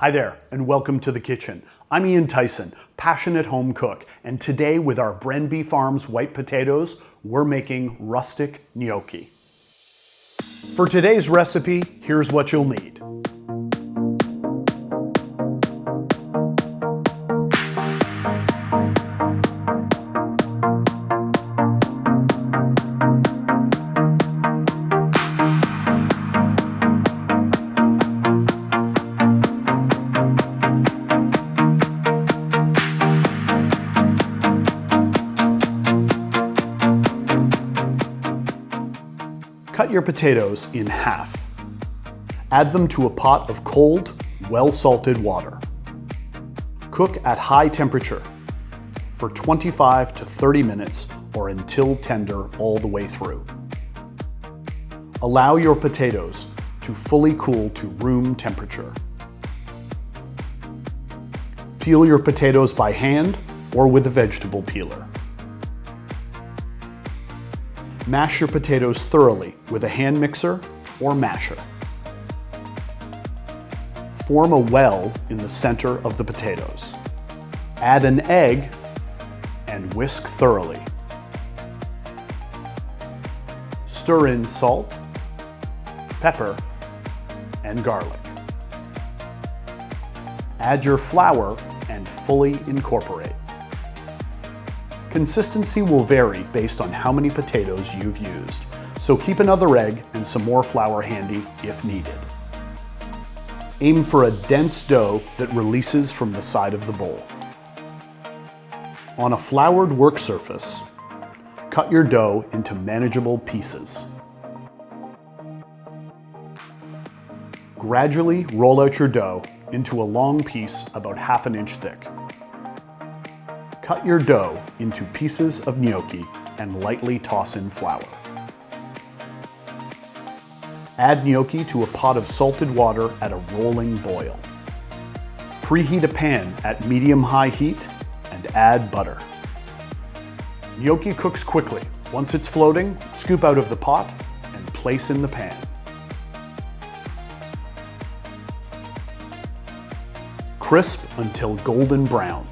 Hi there, and welcome to the kitchen. I'm Ian Tyson, passionate home cook, and today with our Brenby Farms white potatoes, we're making rustic gnocchi. For today's recipe, here's what you'll need. Cut your potatoes in half. Add them to a pot of cold, well-salted water. Cook at high temperature for 25 to 30 minutes or until tender all the way through. Allow your potatoes to fully cool to room temperature. Peel your potatoes by hand or with a vegetable peeler. Mash your potatoes thoroughly with a hand mixer or masher. Form a well in the center of the potatoes. Add an egg and whisk thoroughly. Stir in salt, pepper, and garlic. Add your flour and fully incorporate. Consistency will vary based on how many potatoes you've used, so keep another egg and some more flour handy if needed. Aim for a dense dough that releases from the side of the bowl. On a floured work surface, cut your dough into manageable pieces. Gradually roll out your dough into a long piece about half an inch thick. Cut your dough into pieces of gnocchi and lightly toss in flour. Add gnocchi to a pot of salted water at a rolling boil. Preheat a pan at medium-high heat and add butter. Gnocchi cooks quickly. Once it's floating, scoop out of the pot and place in the pan. Crisp until golden brown.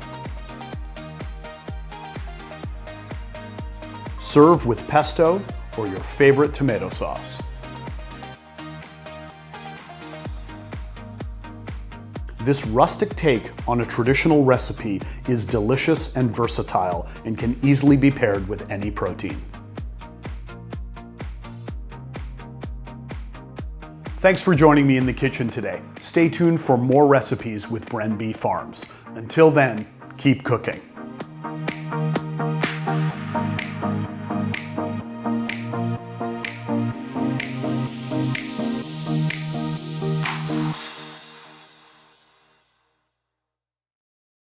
Serve with pesto or your favorite tomato sauce. This rustic take on a traditional recipe is delicious and versatile and can easily be paired with any protein. Thanks for joining me in the kitchen today. Stay tuned for more recipes with Brenby Farms. Until then, keep cooking.